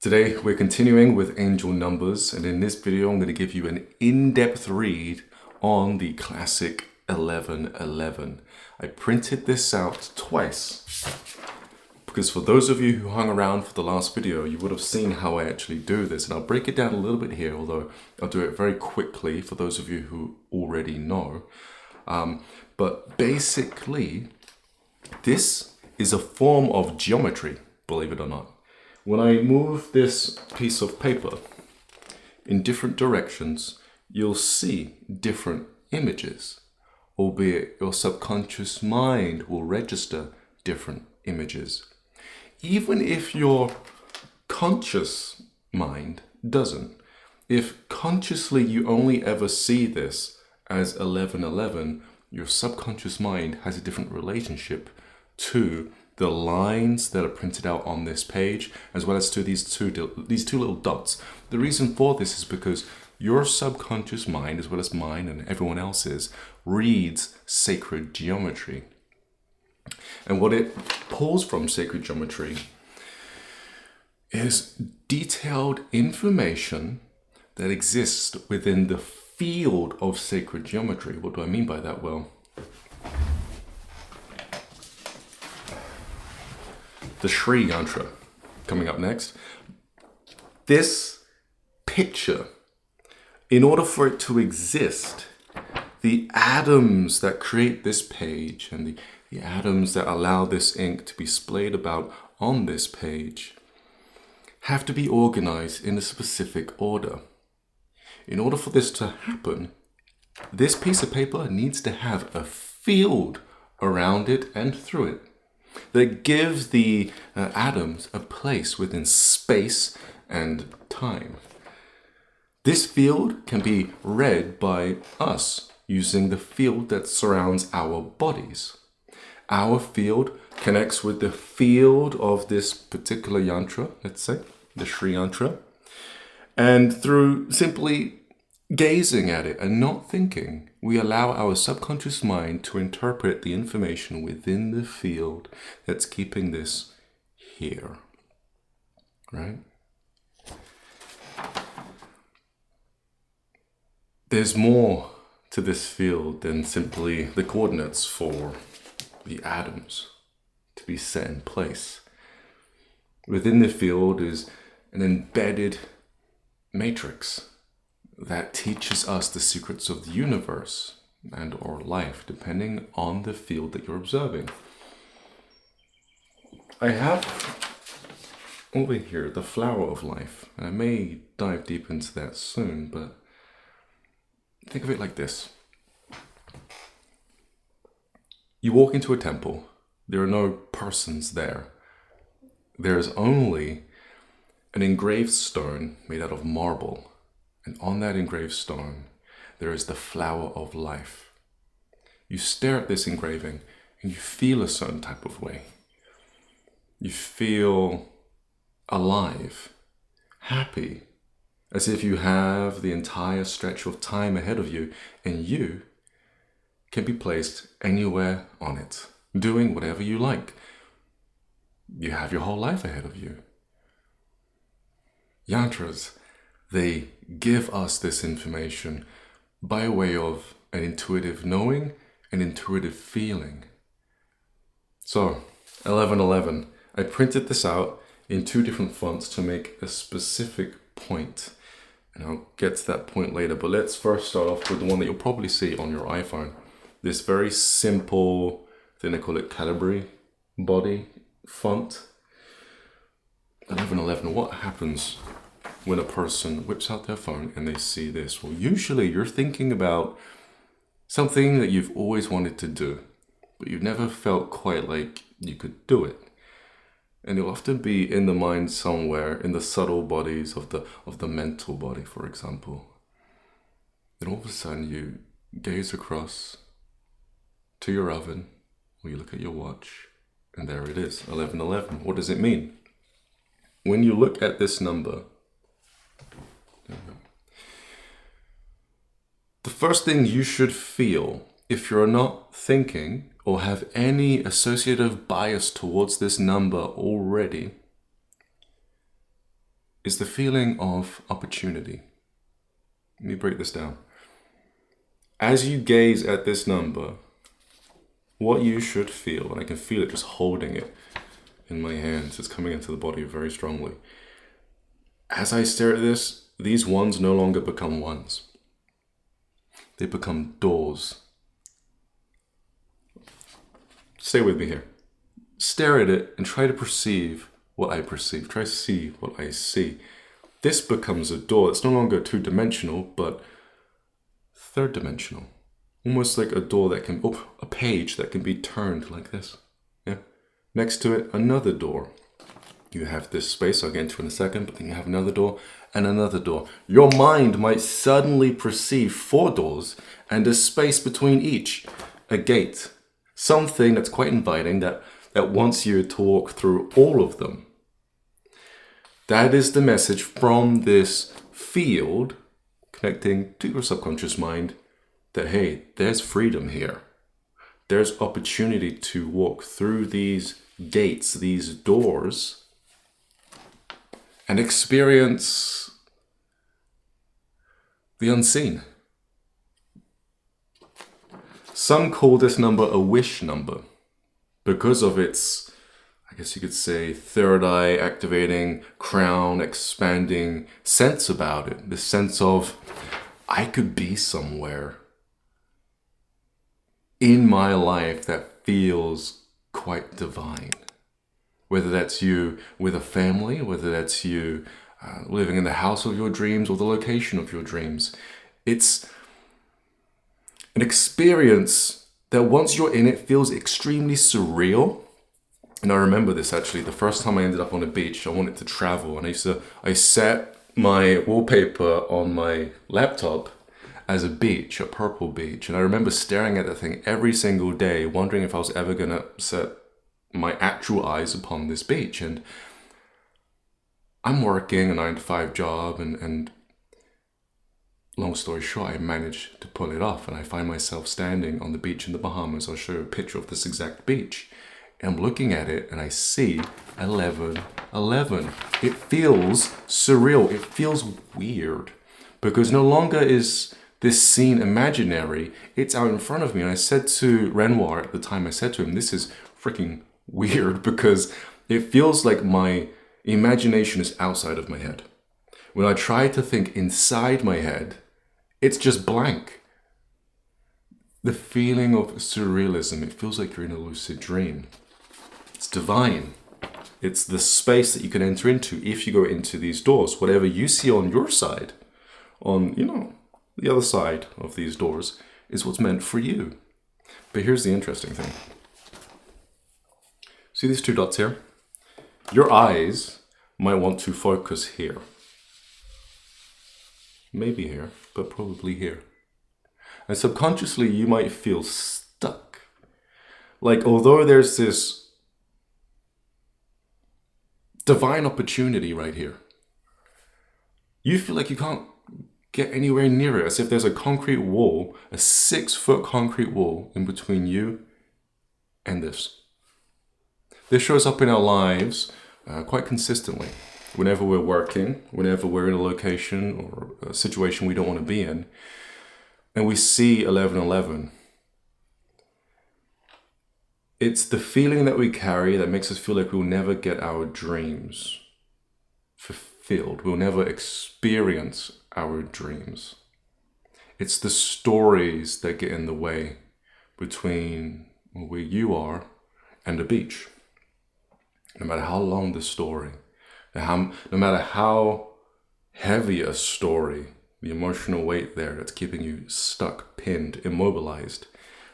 Today we're continuing with angel numbers, and in this video I'm going to give you an in-depth read on the classic 1111. I printed this out twice because for those of you who hung around for the last video, you would have seen how I actually do this, and I'll break it down a little bit here, although I'll do it very quickly for those of you who already know. But basically, this is a form of geometry, believe it or not. When I move this piece of paper in different directions, you'll see different images, albeit your subconscious mind will register different images. Even if your conscious mind doesn't. If consciously you only ever see this as 1111, your subconscious mind has a different relationship to the lines that are printed out on this page, as well as to these two little dots. The reason for this is because your subconscious mind, as well as mine and everyone else's, reads sacred geometry. And what it pulls from sacred geometry is detailed information that exists within the field of sacred geometry. What do I mean by that? Well, the Sri Yantra coming up next. This picture, in order for it to exist, the atoms that create this page and the atoms that allow this ink to be splayed about on this page have to be organized in a specific order. In order for this to happen, this piece of paper needs to have a field around it and through it that gives the atoms a place within space and time. This field can be read by us using the field that surrounds our bodies. Our field connects with the field of this particular yantra, let's say, the Sri Yantra, and through simply gazing at it and not thinking, we allow our subconscious mind to interpret the information within the field that's keeping this here, right? There's more to this field than simply the coordinates for the atoms to be set in place. Within the field is an embedded matrix that teaches us the secrets of the universe and or life, depending on the field that you're observing. I have over here the flower of life, and I may dive deep into that soon, but think of it like this. You walk into a temple, there are no persons there. There is only an engraved stone made out of marble. And on that engraved stone, there is the flower of life. You stare at this engraving and you feel a certain type of way. You feel alive, happy, as if you have the entire stretch of time ahead of you and you can be placed anywhere on it, doing whatever you like. You have your whole life ahead of you. Yantras, they give us this information by way of an intuitive knowing, an intuitive feeling. So, 1111, I printed this out in two different fonts to make a specific point. And I'll get to that point later, but let's first start off with the one that you'll probably see on your iPhone. This very simple, I think they call it Calibri body font. 1111, what happens when a person whips out their phone and they see this? Well, usually you're thinking about something that you've always wanted to do, but you've never felt quite like you could do it. And it'll often be in the mind somewhere, in the subtle bodies of the mental body, for example. Then all of a sudden you gaze across to your oven, or you look at your watch, and there it is, 1111. What does it mean? When you look at this number, the first thing you should feel, if you're not thinking or have any associative bias towards this number already, is the feeling of opportunity. Let me break this down. As you gaze at this number, what you should feel, and I can feel it just holding it in my hands, it's coming into the body very strongly. As I stare at this, these ones no longer become ones. They become doors. Stay with me here. Stare at it and try to perceive what I perceive. Try to see what I see. This becomes a door. It's no longer two-dimensional, but third-dimensional. Almost like a door that can, a page that can be turned like this. Yeah. Next to it, another door. You have this space, I'll get into in a second, but then you have another door and another door. Your mind might suddenly perceive 4 doors and a space between each, a gate. Something that's quite inviting that wants you to walk through all of them. That is the message from this field connecting to your subconscious mind that, hey, there's freedom here. There's opportunity to walk through these gates, these doors, and experience the unseen. Some call this number a wish number because of its, I guess you could say, third eye activating, crown expanding sense about it. This sense of, I could be somewhere in my life that feels quite divine. Whether that's you with a family, whether that's you living in the house of your dreams or the location of your dreams. It's an experience that once you're in it feels extremely surreal. And I remember this actually, the first time I ended up on a beach, I wanted to travel. And I set my wallpaper on my laptop as a beach, a purple beach. And I remember staring at that thing every single day, wondering if I was ever gonna set my actual eyes upon this beach. And I'm working a 9-to-5 job and long story short, I managed to pull it off and I find myself standing on the beach in the Bahamas. I'll show you a picture of this exact beach. And I'm looking at it and I see 1111. It feels surreal. It feels weird because no longer is this scene imaginary. It's out in front of me. And I said to Renoir at the time, I said to him, this is freaking weird because it feels like my imagination is outside of my head. When I try to think inside my head, it's just blank. The feeling of surrealism, it feels like you're in a lucid dream. It's divine. It's the space that you can enter into if you go into these doors. Whatever you see on your side, on, the other side of these doors, is what's meant for you. But here's the interesting thing. See these 2 dots here? Your eyes might want to focus here. Maybe here, but probably here. And subconsciously, you might feel stuck. Like, although there's this divine opportunity right here, you feel like you can't get anywhere near it, as if there's a concrete wall, a 6-foot concrete wall in between you and this. This shows up in our lives quite consistently. Whenever we're working, whenever we're in a location or a situation we don't want to be in, and we see 1111, it's the feeling that we carry that makes us feel like we'll never get our dreams fulfilled. We'll never experience our dreams. It's the stories that get in the way between where you are and the beach. No matter how long the story, no matter how heavy a story, the emotional weight there that's keeping you stuck, pinned, immobilized,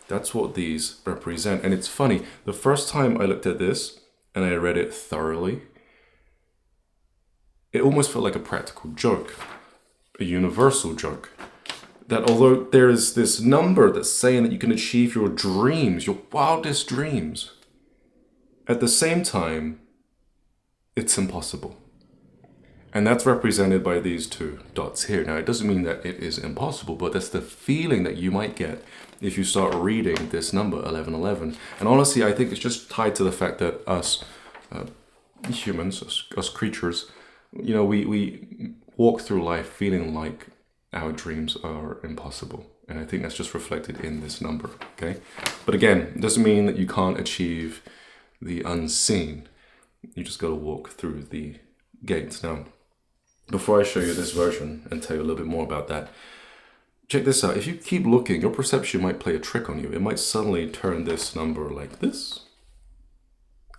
that's what these represent. And it's funny, the first time I looked at this and I read it thoroughly, it almost felt like a practical joke, a universal joke. That although there is this number that's saying that you can achieve your dreams, your wildest dreams, at the same time, it's impossible. And that's represented by these 2 dots here. Now, it doesn't mean that it is impossible, but that's the feeling that you might get if you start reading this number, 1111. And honestly, I think it's just tied to the fact that us humans, us creatures, you know, we walk through life feeling like our dreams are impossible. And I think that's just reflected in this number, okay? But again, it doesn't mean that you can't achieve the unseen. You just got to walk through the gates. Now, before I show you this version and tell you a little bit more about that, check this out. If you keep looking, your perception might play a trick on you. It might suddenly turn this number like this,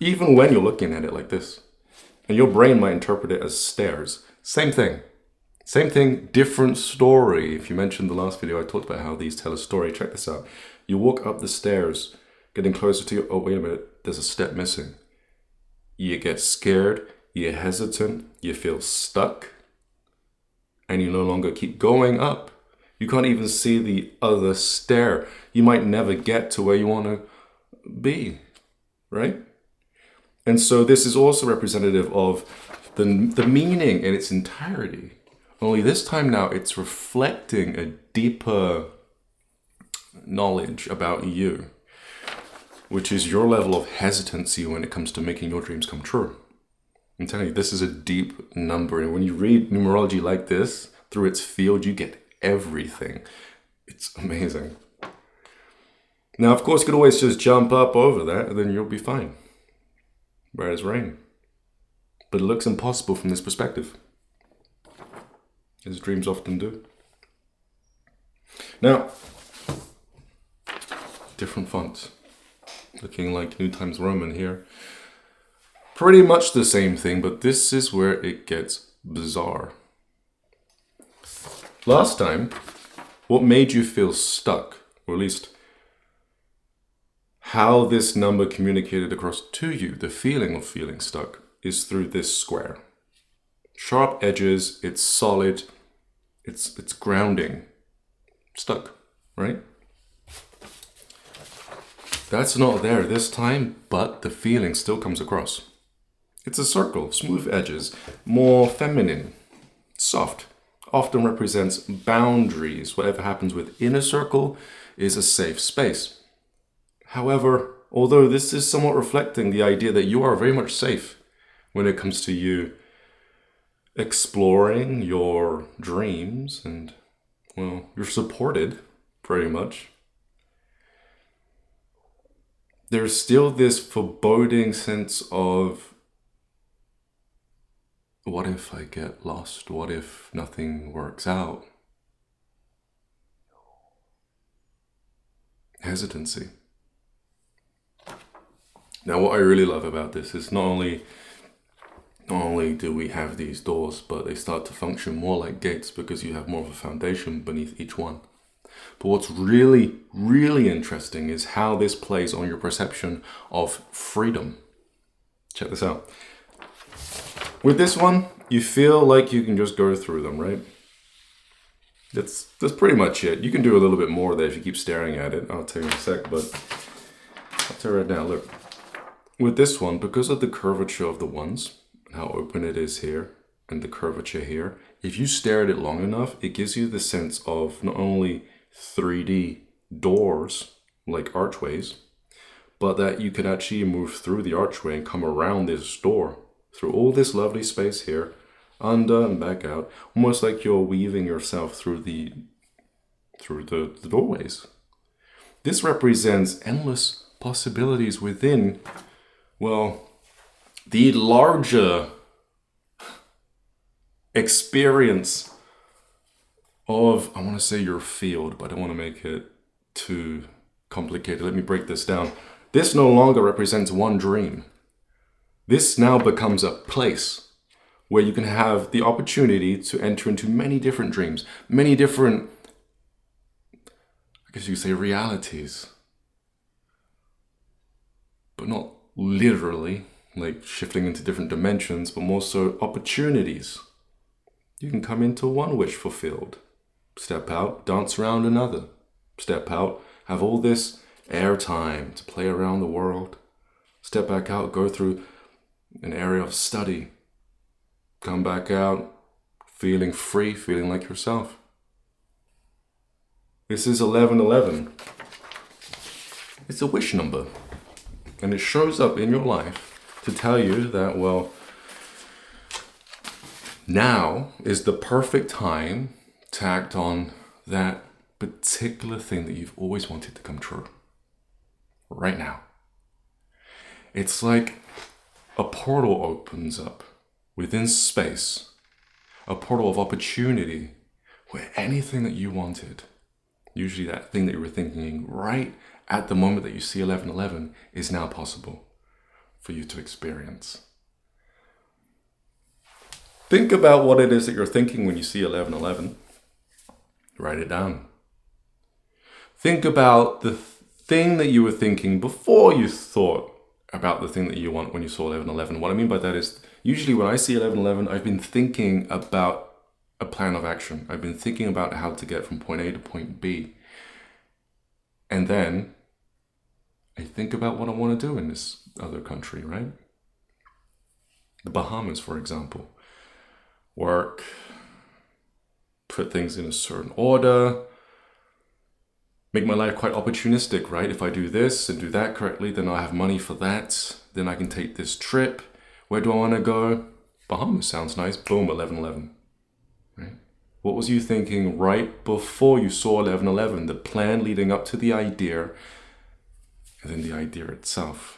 even when you're looking at it like this. And your brain might interpret it as stairs. Same thing. Same thing, different story. If you mentioned the last video, I talked about how these tell a story. Check this out. You walk up the stairs, getting closer to you. Oh, wait a minute. There's a step missing. You get scared. You're hesitant. You feel stuck. And you no longer keep going up. You can't even see the other stair. You might never get to where you want to be, right? And so this is also representative of the meaning in its entirety. Only this time now, it's reflecting a deeper knowledge about you, which is your level of hesitancy when it comes to making your dreams come true. I'm telling you, this is a deep number. And when you read numerology like this, through its field, you get everything. It's amazing. Now, of course, you could always just jump up over that and then you'll be fine. Right as rain. But it looks impossible from this perspective, as dreams often do. Now, different fonts. Looking like New Times Roman here. Pretty much the same thing, but this is where it gets bizarre. Last time, what made you feel stuck, or at least how this number communicated across to you, the feeling of feeling stuck, is through this square. Sharp edges, it's solid, it's grounding. Stuck, right? That's not there this time, but the feeling still comes across. It's a circle, smooth edges, more feminine, soft. Often represents boundaries. Whatever happens within a circle is a safe space. However, although this is somewhat reflecting the idea that you are very much safe when it comes to you exploring your dreams and, well, you're supported pretty much. There's still this foreboding sense of, what if I get lost? What if nothing works out? Hesitancy. Now, what I really love about this is not only do we have these doors, but they start to function more like gates because you have more of a foundation beneath each one. But what's really, really interesting is how this plays on your perception of freedom. Check this out. With this one, you feel like you can just go through them, right? That's pretty much it. You can do a little bit more there if you keep staring at it. I'll tell you in a sec, but I'll tell you right now, look. With this one, because of the curvature of the ones, and how open it is here, and the curvature here, if you stare at it long enough, it gives you the sense of not only 3D doors, like archways, but that you could actually move through the archway and come around this door, through all this lovely space here, under and back out, almost like you're weaving yourself through the doorways. This represents endless possibilities within, well, the larger experience of, I want to say your field, but I don't want to make it too complicated. Let me break this down. This no longer represents one dream. This now becomes a place where you can have the opportunity to enter into many different dreams, many different, I guess you could say, realities. But not literally, like shifting into different dimensions, but more so opportunities. You can come into one wish fulfilled, step out, dance around another, step out, have all this airtime to play around the world, step back out, go through an area of study, come back out, feeling free, feeling like yourself. This is 1111. It's a wish number. And it shows up in your life to tell you that, well, Now is the perfect time to act on that particular thing that you've always wanted to come true. Right now. It's like a portal opens up within space, a portal of opportunity where anything that you wanted, usually that thing that you were thinking right at the moment that you see 1111, is now possible for you to experience. Think about what it is that you're thinking when you see 1111. Write it down. Think about the thing that you were thinking before you thought about the thing that you want when you saw 1111. What I mean by that is, usually when I see 1111, I've been thinking about a plan of action. I've been thinking about how to get from point A to point B. And then I think about what I want to do in this other country, right? The Bahamas, for example. Work, put things in a certain order, make my life quite opportunistic, right? If I do this and do that correctly, then I'll have money for that. Then I can take this trip. Where do I want to go? Bahamas sounds nice. Boom, 1111. Right? What was you thinking right before you saw 1111? The plan leading up to the idea, and then the idea itself.